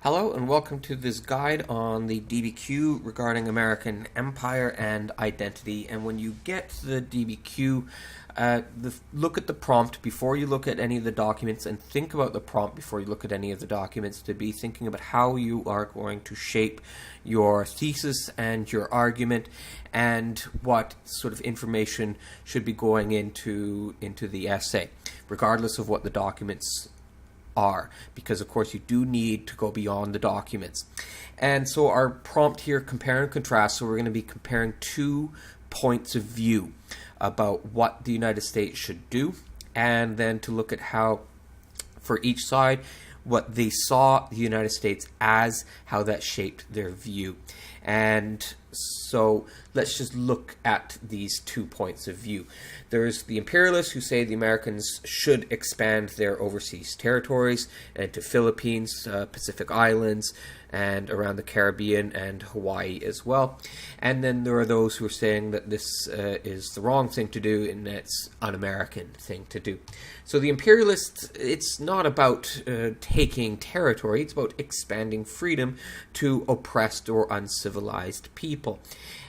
Hello and welcome to this guide on the DBQ regarding American Empire and Identity. And when you get to the DBQ, look at the prompt before you look at any of the documents, and think about the prompt before you look at any of the documents to be thinking about how you are going to shape your thesis and your argument, and what sort of information should be going into the essay, regardless of what the documents are, because of course you do need to go beyond the documents. And so our prompt here, compare and contrast, so we're going to be comparing two points of view about what the United States should do, and then to look at how, for each side, what they saw the United States as, how that shaped their view. And so let's just look at these 2 points of view. There's the imperialists who say the Americans should expand their overseas territories into Philippines, Pacific Islands, and around the Caribbean and Hawaii as well. And then there are those who are saying that this is the wrong thing to do and it's an un-American thing to do. So the imperialists, it's not about taking territory, it's about expanding freedom to oppressed or uncivilized people.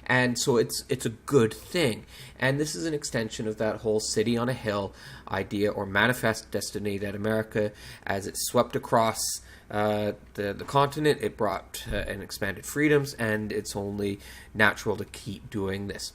And so it's a good thing. And this is an extension of that whole city on a hill idea or manifest destiny that America, as it swept across the continent, it brought and expanded freedoms, and it's only natural to keep doing this.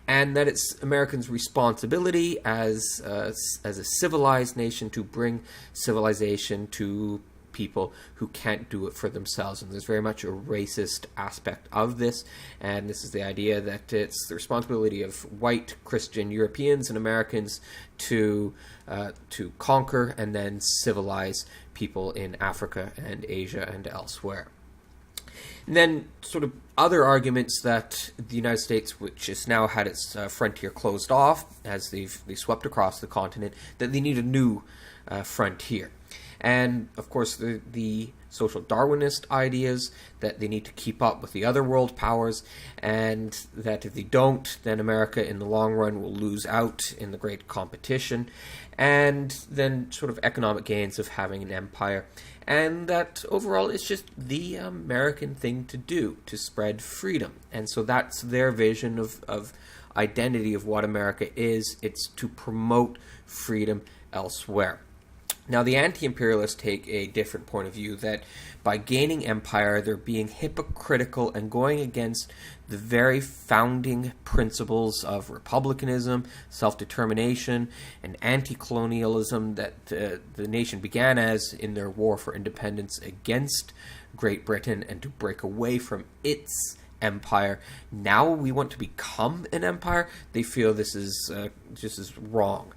And that it's Americans' responsibility as a civilized nation to bring civilization to people who can't do it for themselves. And there's very much a racist aspect of this, and this is the idea that it's the responsibility of white Christian Europeans and Americans to conquer and then civilize people in Africa and Asia and elsewhere. And then sort of other arguments that the United States, which has now had its frontier closed off as they swept across the continent, that they need a new frontier. And of course the social Darwinist ideas that they need to keep up with the other world powers, and that if they don't, then America in the long run will lose out in the great competition, and then sort of economic gains of having an empire, and that overall it's just the American thing to do, to spread freedom. And so that's their vision of identity, of what America is. It's to promote freedom elsewhere. Now, the anti-imperialists take a different point of view, that by gaining empire, they're being hypocritical and going against the very founding principles of republicanism, self-determination, and anti-colonialism that the nation began as in their war for independence against Great Britain and to break away from its empire. Now we want to become an empire. They feel this is just as wrong,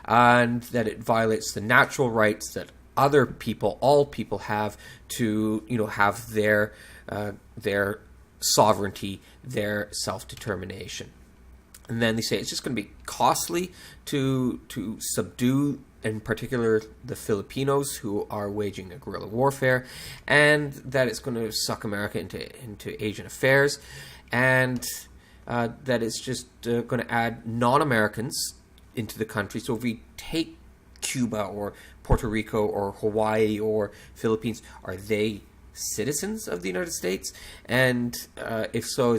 and that it violates the natural rights that other people, all people, have to, have their sovereignty, their self-determination. And then they say it's just going to be costly to subdue, in particular, the Filipinos who are waging a guerrilla warfare, and that it's going to suck America into Asian affairs, and that it's just going to add non-Americans into the country. So if we take Cuba or Puerto Rico or Hawaii or Philippines, are they citizens of the United States? And if so,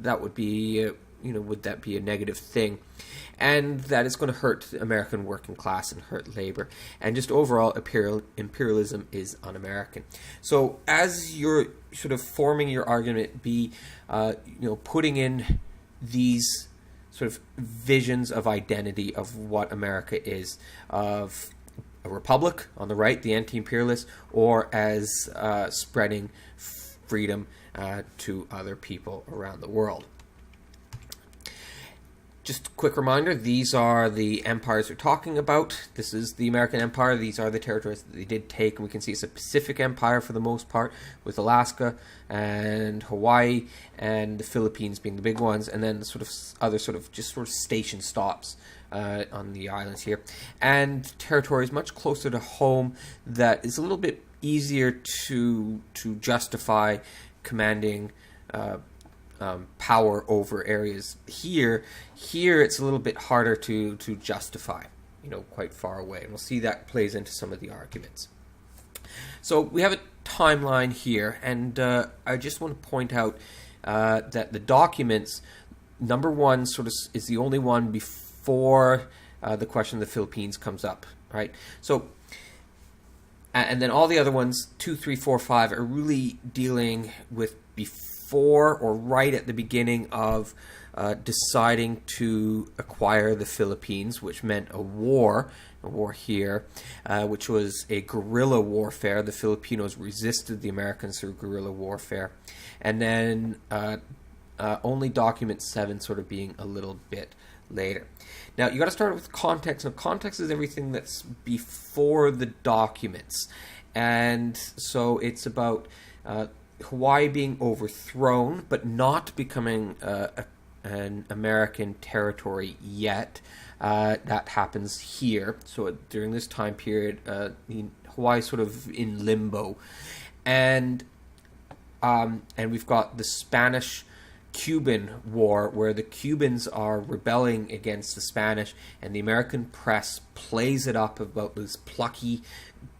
that would be, would that be a negative thing? And that it's going to hurt the American working class and hurt labor. And just overall, imperialism is un-American. So as you're sort of forming your argument, be putting in these sort of visions of identity of what America is, of a republic on the right, the anti-imperialists, or as spreading freedom to other people around the world. Just a quick reminder, these are the empires we're talking about. This is the American Empire. These are the territories that they did take, and we can see it's a Pacific Empire for the most part, with Alaska and Hawaii and the Philippines being the big ones, and then the sort of other sort of station stops on the islands here, and territories much closer to home that is a little bit easier to justify commanding power over areas. Here it's a little bit harder to justify, quite far away. And we'll see that plays into some of the arguments. So we have a timeline here, and I just want to point out that the documents, number one sort of is the only one before the question of the Philippines comes up, right? So, and then all the other ones, 2, 3, 4, 5, are really dealing with before or right at the beginning of deciding to acquire the Philippines, which meant a war here, which was a guerrilla warfare. The Filipinos resisted the Americans through guerrilla warfare. And then only document 7 sort of being a little bit later. Now, you got to start with context. Now, context is everything that's before the documents. And so it's about Hawaii being overthrown, but not becoming an American territory yet. That happens here. So during this time period, Hawaii is sort of in limbo. And we've got the Spanish-Cuban War, where the Cubans are rebelling against the Spanish, and the American press plays it up about these plucky,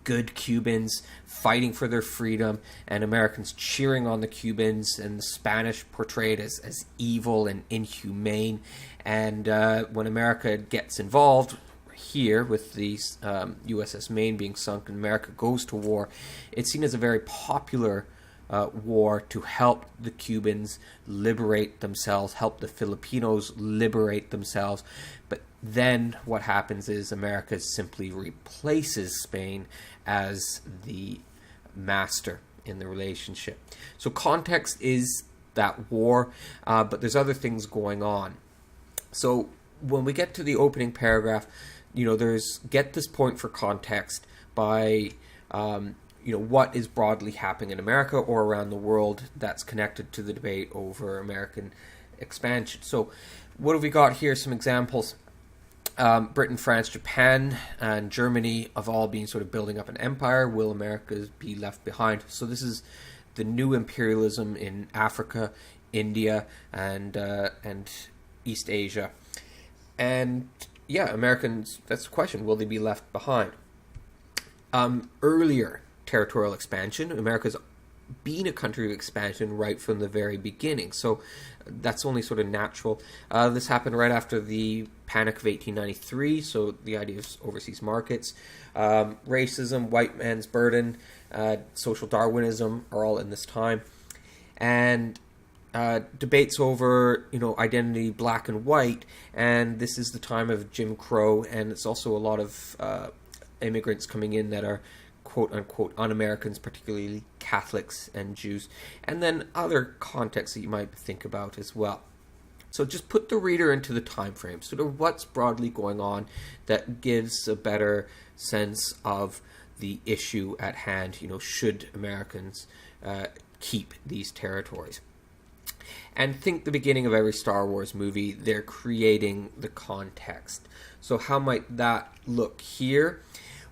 good Cubans fighting for their freedom, and Americans cheering on the Cubans, and the Spanish portrayed as evil and inhumane. And when America gets involved here with the USS Maine being sunk and America goes to war, it's seen as a very popular war to help the Cubans liberate themselves, help the Filipinos liberate themselves. But then what happens is America simply replaces Spain as the master in the relationship. So context is that war, but there's other things going on. So when we get to the opening paragraph, there's get this point for context by what is broadly happening in America or around the world that's connected to the debate over American expansion. So what have we got here? Some examples. Britain, France, Japan, and Germany have all been sort of building up an empire. Will America be left behind? So this is the new imperialism in Africa, India, and East Asia. And yeah, Americans, that's the question, will they be left behind? Earlier territorial expansion, America's been a country of expansion right from the very beginning, so that's only sort of natural. This happened right after the Panic of 1893, so the idea of overseas markets, racism, white man's burden, social Darwinism are all in this time, and debates over identity, black and white, and this is the time of Jim Crow, and it's also a lot of immigrants coming in that are quote-unquote un-Americans, particularly Catholics and Jews, and then other contexts that you might think about as well. So just put the reader into the time frame, sort of what's broadly going on that gives a better sense of the issue at hand. Should Americans keep these territories? And think the beginning of every Star Wars movie, they're creating the context. So how might that look here?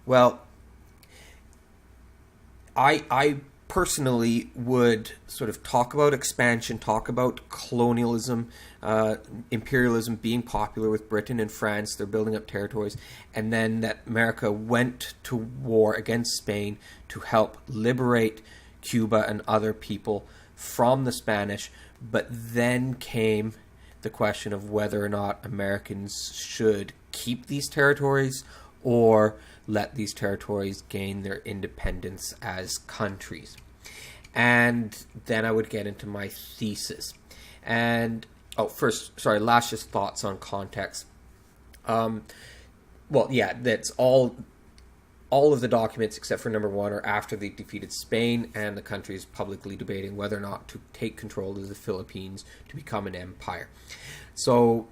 Well, I personally would sort of talk about expansion, talk about colonialism, imperialism being popular with Britain and France. They're building up territories. And then that America went to war against Spain to help liberate Cuba and other people from the Spanish. But then came the question of whether or not Americans should keep these territories or let these territories gain their independence as countries. And then I would get into my thesis. And, last just thoughts on context. That's all of the documents except for number 1 are after they defeated Spain, and the country is publicly debating whether or not to take control of the Philippines to become an empire. So,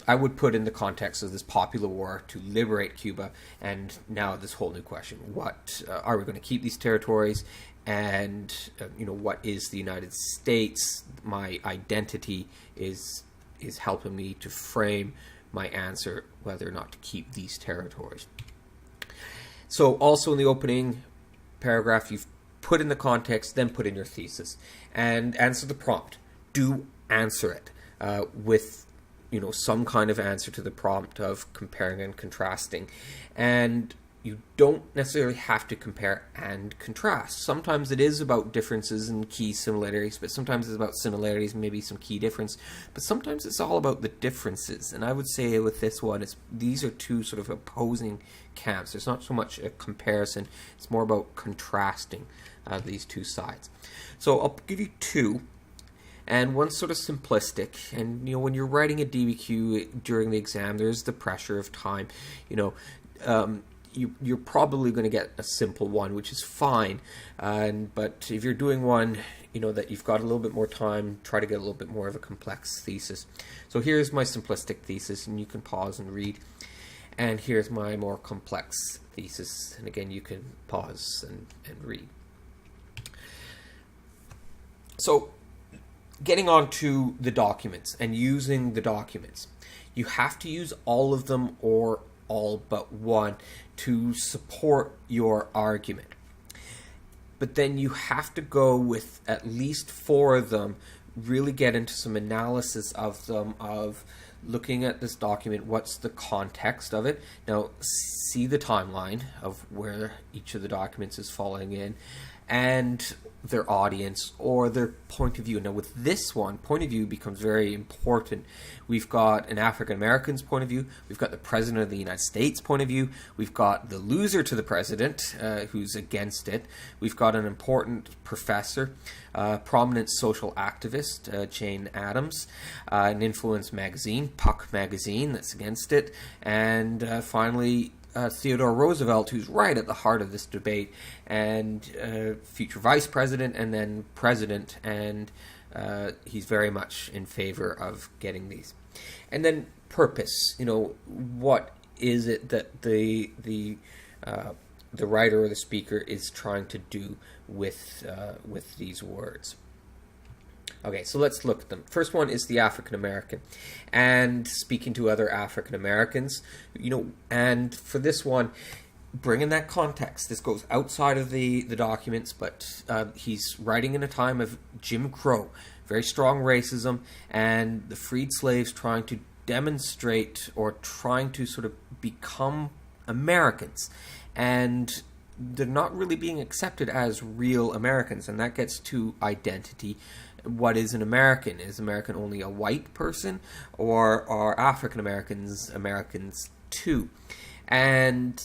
I would put in the context of this popular war to liberate Cuba, and now this whole new question: what are we going to keep these territories? And what is the United States? My identity is helping me to frame my answer whether or not to keep these territories. So, also in the opening paragraph, you've put in the context, then put in your thesis, and answer the prompt. Do answer it with some kind of answer to the prompt of comparing and contrasting. And, you don't necessarily have to compare and contrast. Sometimes it is about differences and key similarities, but sometimes it's about similarities and maybe some key difference. But sometimes it's all about the differences. And I would say with this one, these are two sort of opposing camps. There's not so much a comparison. It's more about contrasting these two sides. So I'll give you two. And one's sort of simplistic, and when you're writing a DBQ during the exam, there's the pressure of time. You're probably going to get a simple one, which is fine. But if you're doing one, that you've got a little bit more time, try to get a little bit more of a complex thesis. So here's my simplistic thesis, and you can pause and read. And here's my more complex thesis, and again, you can pause and read. So, getting on to the documents and using the documents, you have to use all of them or all but one to support your argument. But then you have to go with at least 4 of them, really get into some analysis of them, of looking at this document, what's the context of it. Now, see the timeline of where each of the documents is falling in, and their audience or their point of view. Now with this one, point of view becomes very important. We've got an African American's point of view, we've got the President of the United States point of view, we've got the loser to the president who's against it, we've got an important professor, prominent social activist, Jane Addams, an influence magazine, Puck magazine, that's against it, and finally Theodore Roosevelt, who's right at the heart of this debate, and future vice president and then president, and he's very much in favor of getting these. And then purpose, what is it that the writer or the speaker is trying to do with these words? Okay, so let's look at them. First one is the African American, and speaking to other African Americans, and for this one, bring in that context. This goes outside of the documents, but he's writing in a time of Jim Crow, very strong racism, and the freed slaves trying to demonstrate or trying to sort of become Americans, and they're not really being accepted as real Americans, and that gets to identity. What is an American? Is American only a white person, or are African Americans Americans too? And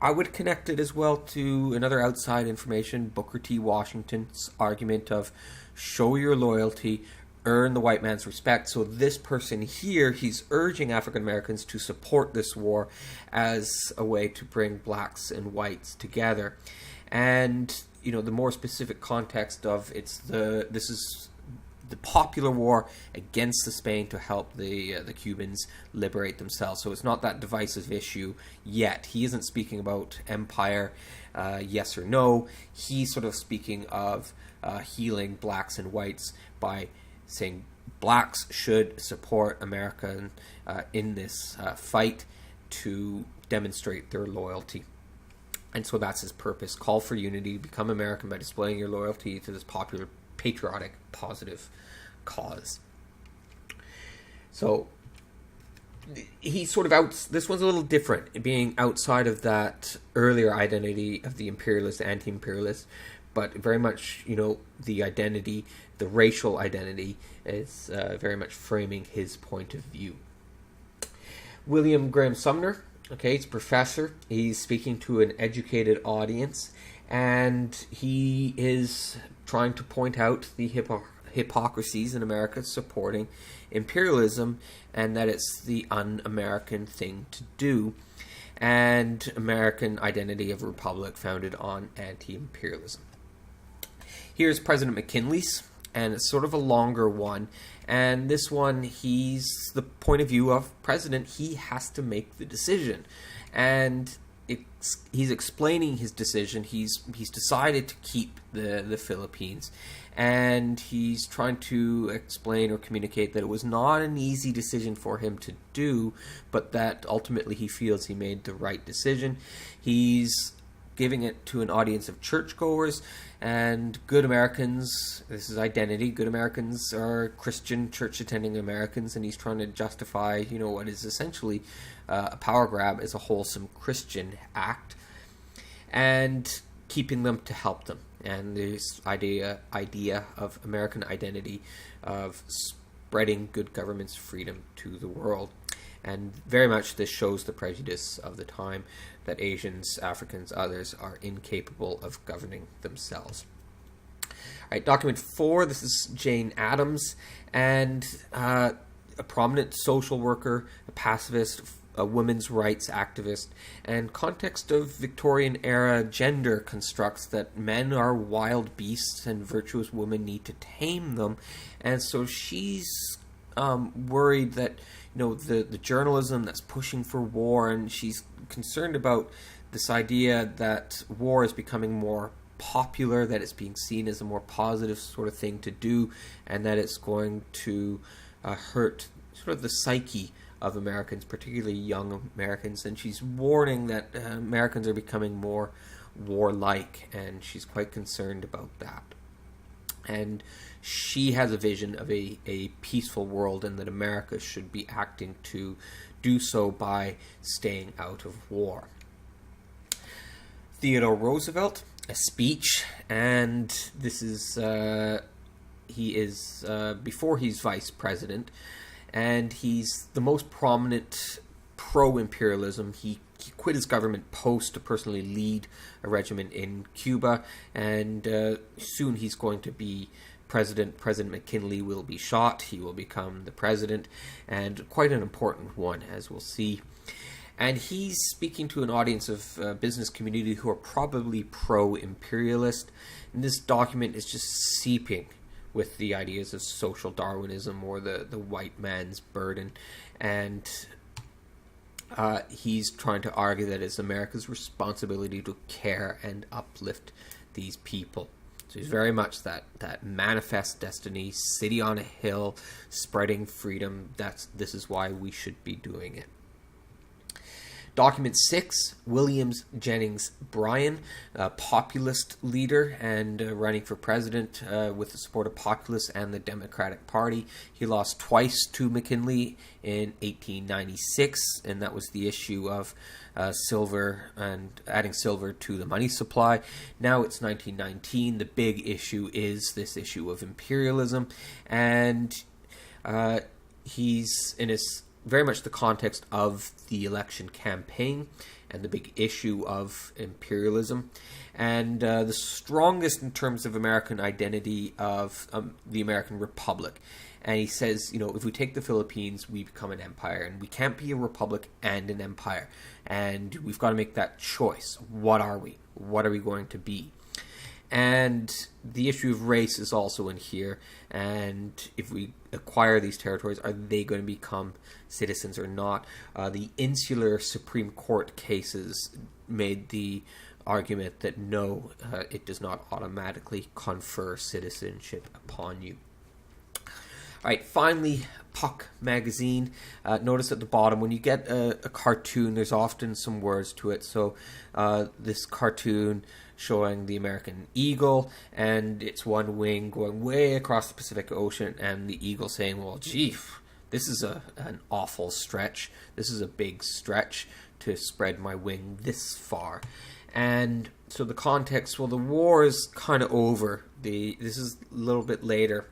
I would connect it as well to another outside information, Booker T. Washington's argument of show your loyalty, earn the white man's respect. So this person here, he's urging African Americans to support this war as a way to bring blacks and whites together. And the more specific context of this is the popular war against the Spain to help the Cubans liberate themselves. So it's not that divisive issue yet. He isn't speaking about empire, yes or no. He's sort of speaking of healing blacks and whites by saying blacks should support America in this fight to demonstrate their loyalty. And so that's his purpose. Call for unity, become American by displaying your loyalty to this popular, patriotic, positive cause. So he's sort of this one's a little different, being outside of that earlier identity of the imperialist, anti-imperialist, but very much, the identity, the racial identity is very much framing his point of view. William Graham Sumner. Okay, he's a professor. He's speaking to an educated audience, and he is trying to point out the hypocrisies in America supporting imperialism, and that it's the un-American thing to do, and American identity of a republic founded on anti-imperialism. Here's President McKinley's, and it's sort of a longer one. And this one, he's the point of view of president. He has to make the decision, and he's explaining his decision. He's decided to keep the Philippines, and he's trying to explain or communicate that it was not an easy decision for him to do, but that ultimately he feels he made the right decision. He's giving it to an audience of churchgoers and good Americans. This is Identity. Good Americans are Christian church-attending Americans, and he's trying to justify, what is essentially a power grab as a wholesome Christian act, and keeping them to help them. And this idea of American identity, of spreading good government's freedom to the world. And very much this shows the prejudice of the time, that Asians, Africans, others are incapable of governing themselves. All right, document 4, this is Jane Addams, and a prominent social worker, a pacifist, a women's rights activist, and context of Victorian era gender constructs that men are wild beasts and virtuous women need to tame them. And so she's worried that the journalism that's pushing for war, and she's concerned about this idea that war is becoming more popular, that it's being seen as a more positive sort of thing to do, and that it's going to hurt sort of the psyche of Americans, particularly young Americans. And she's warning that Americans are becoming more warlike, and she's quite concerned about that. And she has a vision of a peaceful world, and that America should be acting to do so by staying out of war. Theodore Roosevelt, a speech, and this is, he is, before he's vice president, and he's the most prominent pro-imperialism. He quit his government post to personally lead a regiment in Cuba, and soon he's going to be president. President McKinley will be shot. He will become the president, and quite an important one, as we'll see. And he's speaking to an audience of business community who are probably pro-imperialist. And this document is just seeping with the ideas of social Darwinism, or the white man's burden. And he's trying to argue that it's America's responsibility to care and uplift these people. So he's very much that manifest destiny, city on a hill, spreading freedom. This is why we should be doing it. Document 6, Williams Jennings Bryan, a populist leader and running for president with the support of populists and the Democratic Party. He lost twice to McKinley in 1896, and that was the issue of silver and adding silver to the money supply. Now it's 1919. The big issue is this issue of imperialism, and he's in his very much the context of the election campaign and the big issue of imperialism, and the strongest in terms of American identity of the American Republic. And he says, if we take the Philippines, we become an empire, and we can't be a republic and an empire, and we've got to make that choice. What are we? What are we going to be? And the issue of race is also in here, and if we acquire these territories, are they going to become citizens or not? The insular Supreme Court cases made the argument that no, it does not automatically confer citizenship upon you. All right, finally, Puck magazine. Notice at the bottom, when you get a cartoon, there's often some words to it. So this cartoon showing the American eagle, and it's one wing going way across the Pacific Ocean, and the eagle saying, well, gee, this is an awful stretch. This is a big stretch to spread my wing this far. And so the context, well, the war is kind of over. This is a little bit later.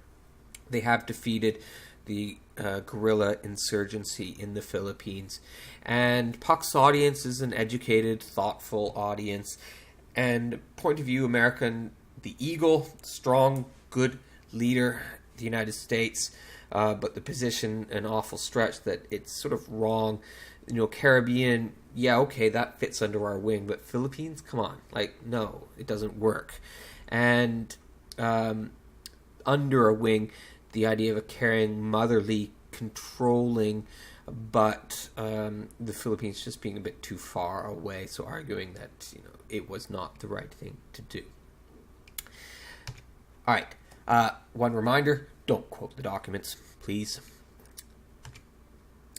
They have defeated the guerrilla insurgency in the Philippines. And Puck's audience is an educated, thoughtful audience. And point of view, American, the eagle, strong, good leader, the United States, but the position, an awful stretch, that it's sort of wrong. Caribbean, yeah, okay, that fits under our wing, but Philippines, come on, no, it doesn't work. And under a wing, the idea of a caring, motherly, controlling, but the Philippines just being a bit too far away, so arguing that it was not the right thing to do. All right, one reminder, don't quote the documents, please.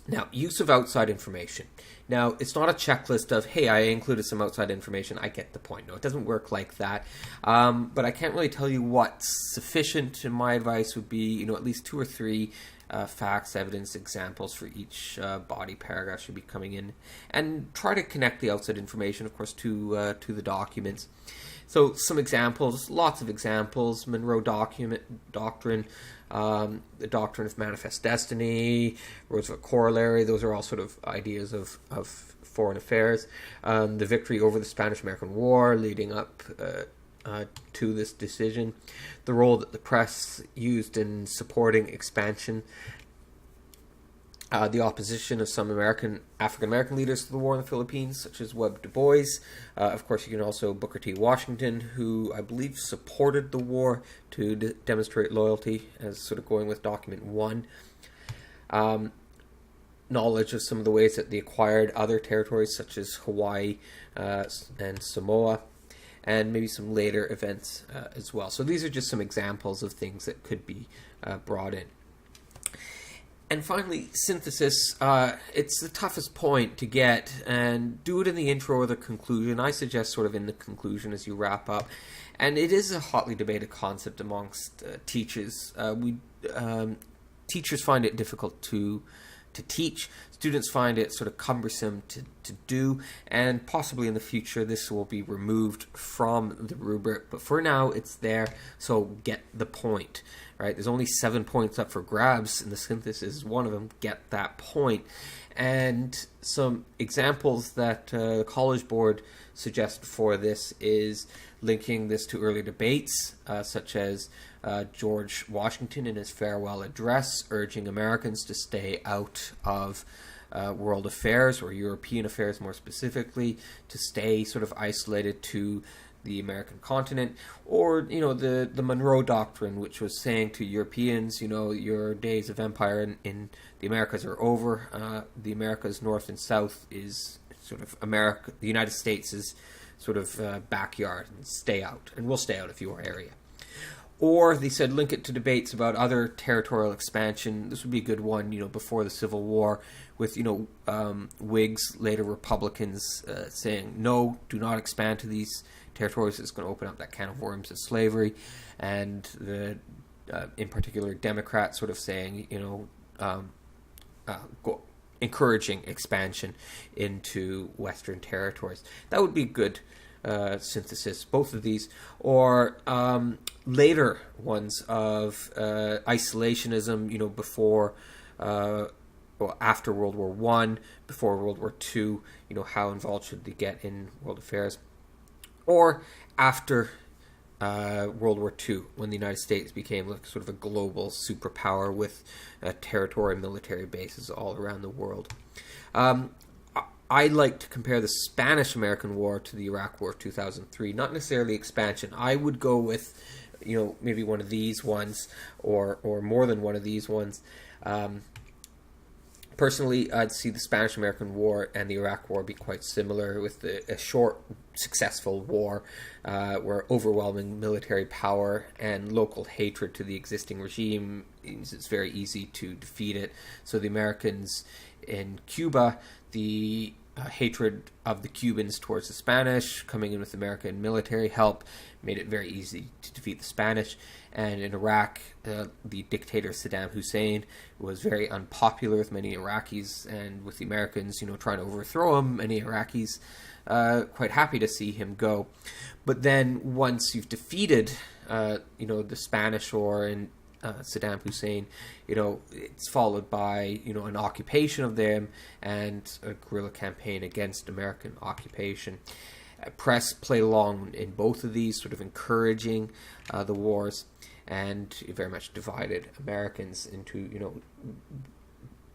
Now, use of outside information. Now, it's not a checklist of, hey, I included some outside information, I get the point. No, it doesn't work like that. But I can't really tell you what's sufficient, and my advice would be, at least 2 or 3 facts, evidence, examples for each body paragraph should be coming in. And try to connect the outside information, of course, to the documents. So some examples, lots of examples: Monroe Doctrine, the doctrine of manifest destiny, Roosevelt Corollary. Those are all sort of ideas of foreign affairs. The victory over the Spanish-American War leading up to this decision. The role that the press used in supporting expansion. The opposition of some African-American leaders to the war in the Philippines, such as Webb Du Bois. Of course, you can also Booker T. Washington, who I believe supported the war to demonstrate loyalty, as sort of going with document 1. Knowledge of some of the ways that they acquired other territories, such as Hawaii and Samoa, and maybe some later events as well. So these are just some examples of things that could be brought in. And finally, synthesis. It's the toughest point to get, and do it in the intro or the conclusion. I suggest sort of in the conclusion as you wrap up. And it is a hotly debated concept amongst teachers. Teachers find it difficult to teach. Students find it sort of cumbersome to do, and possibly in the future this will be removed from the rubric. But for now, it's there, so get the point. Right? There's only 7 points up for grabs, and the synthesis is one of them. Get that point. And some examples that the College Board suggested for this is linking this to earlier debates, such as George Washington in his farewell address urging Americans to stay out of world affairs, or European affairs more specifically, to stay sort of isolated to the American continent, or the Monroe Doctrine, which was saying to Europeans, your days of empire in the Americas are over. The Americas north and south is sort of America. The United States is sort of backyard, and stay out, and we'll stay out of your area. Or they said link it to debates about other territorial expansion. This would be a good one, before the Civil War, with Whigs, later Republicans, saying no, do not expand to these territories. It's going to open up that can of worms of slavery, and the in particular Democrats sort of saying encouraging expansion into Western territories. That would be good synthesis, both of these, or later ones of isolationism, before after World War One, before World War II, how involved should they get in world affairs, or after World War II, when the United States became sort of a global superpower with territory and military bases all around the world. I like to compare the Spanish-American War to the Iraq War of 2003, not necessarily expansion. I would go with, maybe one of these ones, or more than one of these ones. Personally, I'd see the Spanish-American War and the Iraq War be quite similar, with a short, successful war where overwhelming military power and local hatred to the existing regime means it's very easy to defeat it. So the Americans in Cuba, the hatred of the Cubans towards the Spanish, coming in with American military help, made it very easy to defeat the Spanish. And in Iraq, the dictator Saddam Hussein was very unpopular with many Iraqis, and with the Americans, trying to overthrow him, many Iraqis quite happy to see him go. But then once you've defeated, the Spanish or Saddam Hussein, it's followed by, an occupation of them and a guerrilla campaign against American occupation. Press played along in both of these, sort of encouraging the wars, and it very much divided Americans into,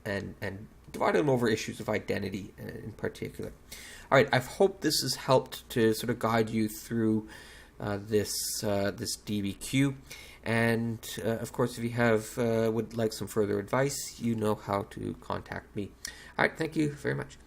and divided them over issues of identity in particular. All right, I hope this has helped to sort of guide you through this DBQ. And of course, if you would like some further advice, you know how to contact me. All right, thank you very much.